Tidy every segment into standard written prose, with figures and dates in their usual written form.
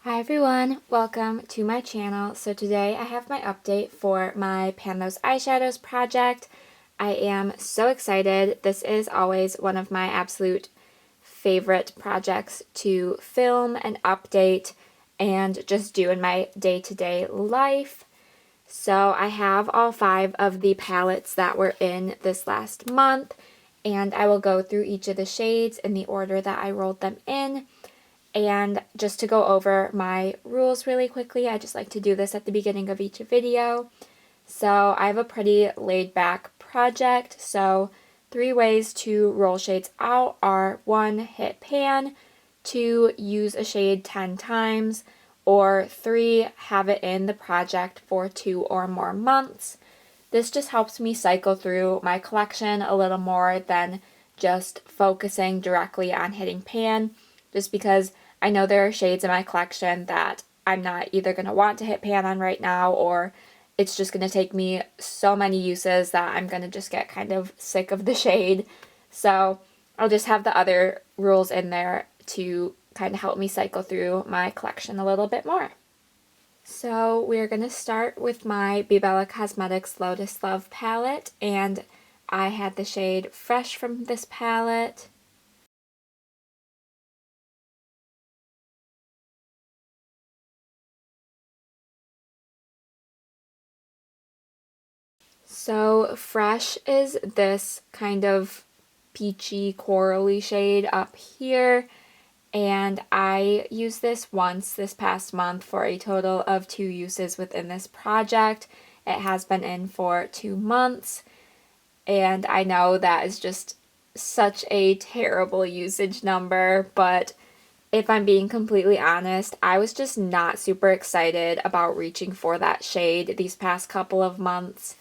Hi everyone, welcome to my channel. So today I have my update for my Pan Those Eyeshadows project. I am so excited. This is always one of my absolute favorite projects to film and update and just do in my day-to-day life. So I have all 5 of the palettes that were in this last month, and I will go through each of the shades in the order that I rolled them in. And just to go over my rules really quickly, I just like to do this at the beginning of each video. So I have a pretty laid back project, so 3 ways to roll shades out are 1, hit pan, 2, use a shade 10 times, or 3, have it in the project for 2 or more months. This just helps me cycle through my collection a little more than just focusing directly on hitting pan, just because I know there are shades in my collection that I'm not either going to want to hit pan on right now, or it's just going to take me so many uses that I'm going to just get kind of sick of the shade. So I'll just have the other rules in there to kind of help me cycle through my collection a little bit more. So we're going to start with my Be Bella Cosmetics Lotus Love palette, and I had the shade Fresh from this palette. So Fresh is this kind of peachy corally shade up here, and I used this once this past month for a total of 2 uses within this project. It has been in for 2 months, and I know that is just such a terrible usage number, but if I'm being completely honest, I was just not super excited about reaching for that shade these past couple of months.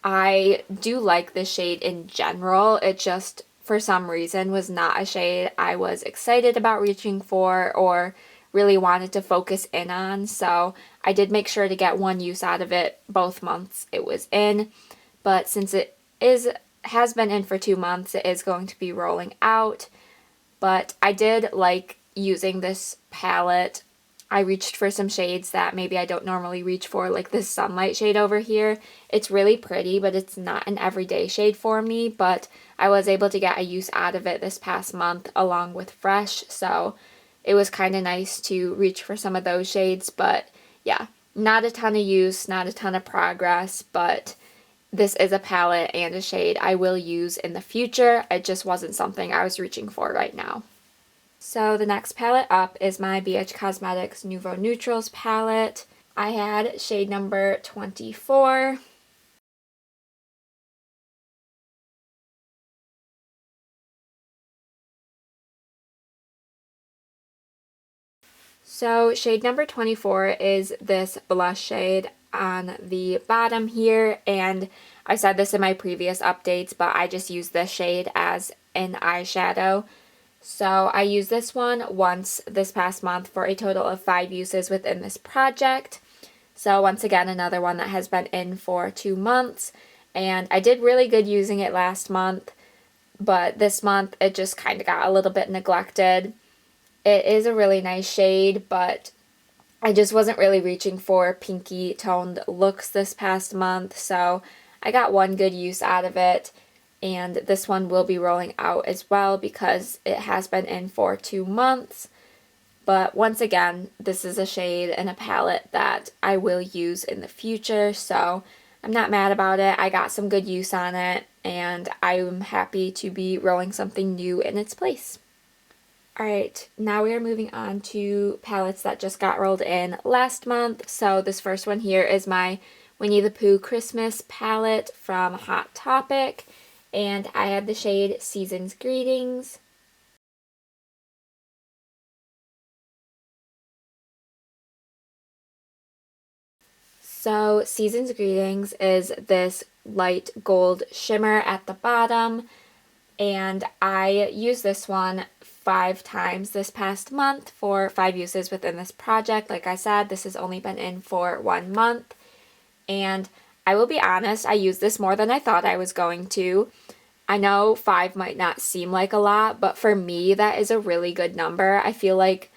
I do like this shade in general. It just, for some reason, was not a shade I was excited about reaching for or really wanted to focus in on. So I did make sure to get 1 use out of it both months it was in. But since it has been in for 2 months, it is going to be rolling out. But I did like using this palette. I reached for some shades that maybe I don't normally reach for, like this Sunlight shade over here. It's really pretty, but it's not an everyday shade for me, but I was able to get a use out of it this past month along with Fresh, so it was kind of nice to reach for some of those shades, but yeah, not a ton of use, not a ton of progress, but this is a palette and a shade I will use in the future. It just wasn't something I was reaching for right now. So the next palette up is my BH Cosmetics Nouveau Neutrals palette. I had shade number 24. So shade number 24 is this blush shade on the bottom here, and I said this in my previous updates, but I just use this shade as an eyeshadow. So I used this one once this past month for a total of 5 uses within this project. So once again, another one that has been in for 2 months, and I did really good using it last month, but this month it just kind of got a little bit neglected. It is a really nice shade, but I just wasn't really reaching for pinky toned looks this past month, so I got 1 good use out of it. And this one will be rolling out as well because it has been in for 2 months. But once again, this is a shade and a palette that I will use in the future, so I'm not mad about it. I got some good use on it, and I'm happy to be rolling something new in its place. Alright, now we are moving on to palettes that just got rolled in last month. So this first one here is my Winnie the Pooh Christmas palette from Hot Topic, and I had the shade Season's Greetings. So Season's Greetings is this light gold shimmer at the bottom, and I used this one 5 times this past month for 5 uses within this project. Like I said, this has only been in for 1 month, and I will be honest, I used this more than I thought I was going to. I know 5 might not seem like a lot, but for me, that is a really good number. I feel like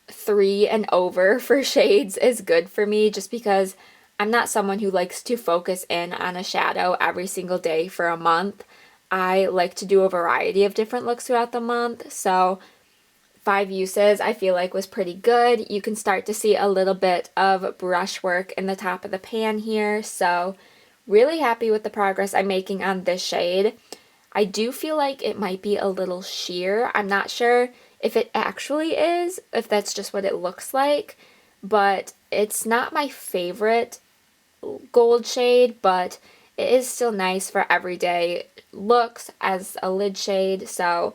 3 and over for shades is good for me, just because I'm not someone who likes to focus in on a shadow every single day for a month. I like to do a variety of different looks throughout the month, so 5 uses I feel like was pretty good. You can start to see a little bit of brushwork in the top of the pan here, so really happy with the progress I'm making on this shade. I do feel like it might be a little sheer. I'm not sure if it actually is, if that's just what it looks like, but it's not my favorite gold shade, but it is still nice for everyday looks as a lid shade, so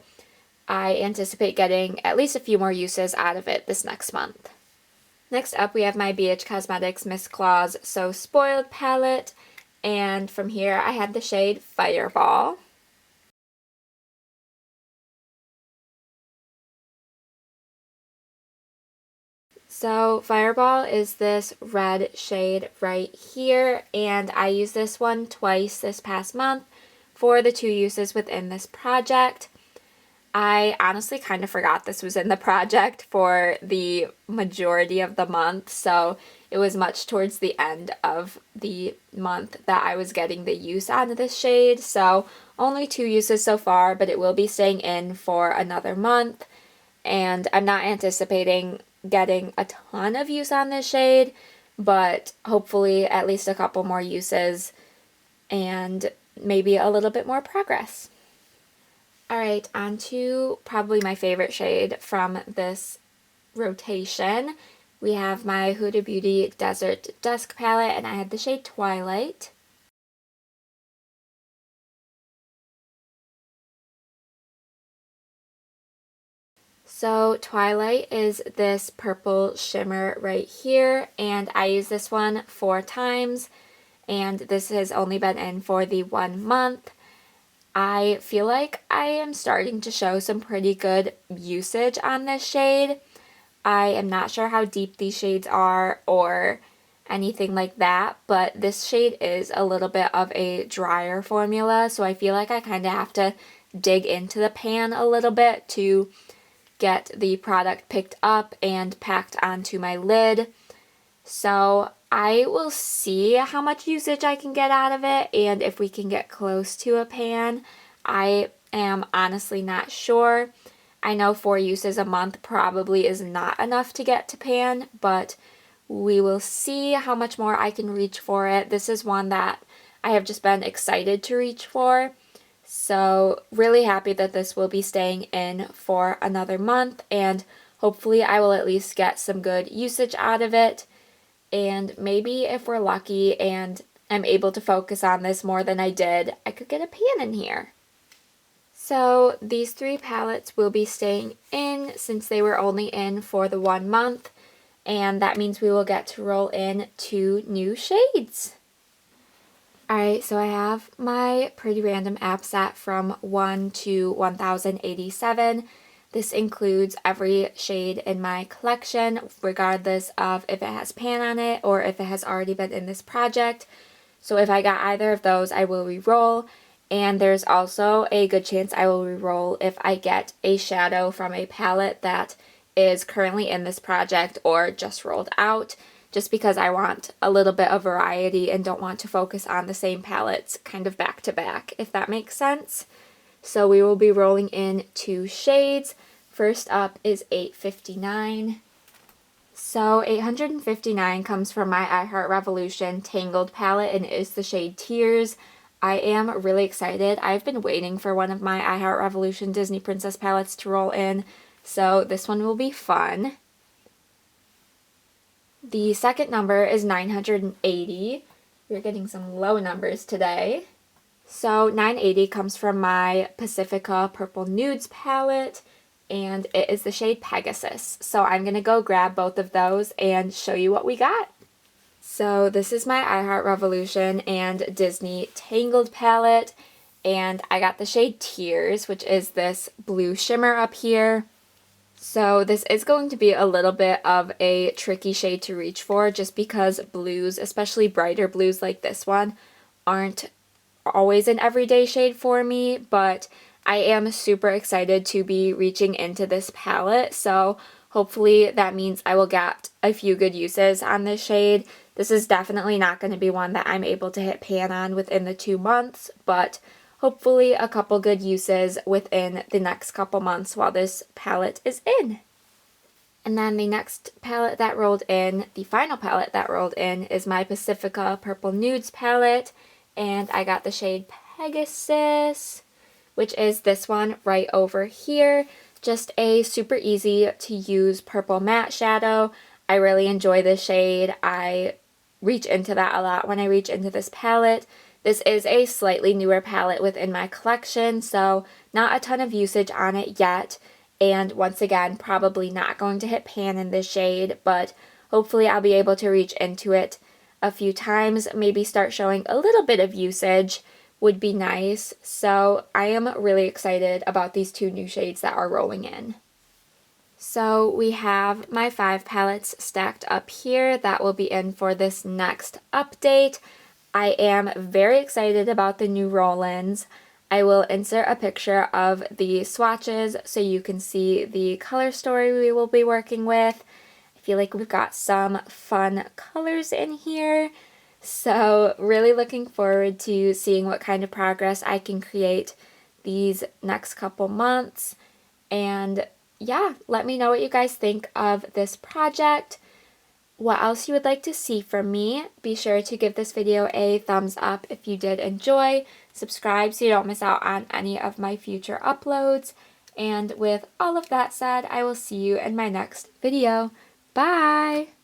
I anticipate getting at least a few more uses out of it this next month. Next up, we have my BH Cosmetics Miss Claus So Spoiled palette, and from here I had the shade Fireball. So Fireball is this red shade right here, and I used this one twice this past month for the 2 uses within this project. I honestly kind of forgot this was in the project for the majority of the month, so it was much towards the end of the month that I was getting the use out of this shade, so only 2 uses so far, but it will be staying in for another month, and I'm not anticipating getting a ton of use on this shade, but hopefully at least a couple more uses and maybe a little bit more progress. Alright, on to probably my favorite shade from this rotation. We have my Huda Beauty Desert Dusk palette, and I had the shade Twilight. So Twilight is this purple shimmer right here, and I used this one 4 times, and this has only been in for the 1 month. I feel like I am starting to show some pretty good usage on this shade. I am not sure how deep these shades are or anything like that, but this shade is a little bit of a drier formula, so I feel like I kind of have to dig into the pan a little bit to get the product picked up and packed onto my lid. So I will see how much usage I can get out of it, and if we can get close to a pan. I am honestly not sure. I know 4 uses a month probably is not enough to get to pan, but we will see how much more I can reach for it. This is one that I have just been excited to reach for. So really happy that this will be staying in for another month, and hopefully I will at least get some good usage out of it. And maybe if we're lucky and I'm able to focus on this more than I did, I could get a pan in here. So these 3 palettes will be staying in since they were only in for the 1 month, and that means we will get to roll in 2 new shades. Alright, so I have my Pretty Random app set from 1 to 1087. This includes every shade in my collection, regardless of if it has pan on it or if it has already been in this project. So if I got either of those, I will re-roll. And there's also a good chance I will re-roll if I get a shadow from a palette that is currently in this project or just rolled out, just because I want a little bit of variety and don't want to focus on the same palettes kind of back to back, if that makes sense. So we will be rolling in 2 shades. First up is 859. So 859 comes from my I Heart Revolution Tangled palette and is the shade Tears. I am really excited. I've been waiting for one of my I Heart Revolution Disney Princess palettes to roll in, so this one will be fun. The second number is 980. We're getting some low numbers today. So 980 comes from my Pacifica Purple Nudes palette, and it is the shade Pegasus. So I'm going to go grab both of those and show you what we got. So this is my I Heart Revolution and Disney Tangled palette, and I got the shade Tears, which is this blue shimmer up here. So this is going to be a little bit of a tricky shade to reach for, just because blues, especially brighter blues like this one, aren't always an everyday shade for me, but I am super excited to be reaching into this palette, so Hopefully that means I will get a few good uses on this shade. This is definitely not going to be one that I'm able to hit pan on within the 2 months, but hopefully a couple good uses within the next couple months while this palette is in. And then the next palette that rolled in, the final palette that rolled in, is my Pacifica Purple Nudes palette. And I got the shade Pegasus, which is this one right over here. Just a super easy to use purple matte shadow. I really enjoy this shade. I reach into that a lot when I reach into this palette. This is a slightly newer palette within my collection, so not a ton of usage on it yet. And once again, probably not going to hit pan in this shade, but hopefully I'll be able to reach into it a few times, maybe start showing a little bit of usage would be nice. So I am really excited about these 2 new shades that are rolling in. So we have my 5 palettes stacked up here that will be in for this next update. I am very excited about the new roll-ins. I will insert a picture of the swatches so you can see the color story we will be working with. I feel like we've got some fun colors in here. So really looking forward to seeing what kind of progress I can create these next couple months. And yeah, let me know what you guys think of this project. What else you would like to see from me. Be sure to give this video a thumbs up if you did enjoy. Subscribe so you don't miss out on any of my future uploads. And with all of that said, I will see you in my next video. Bye!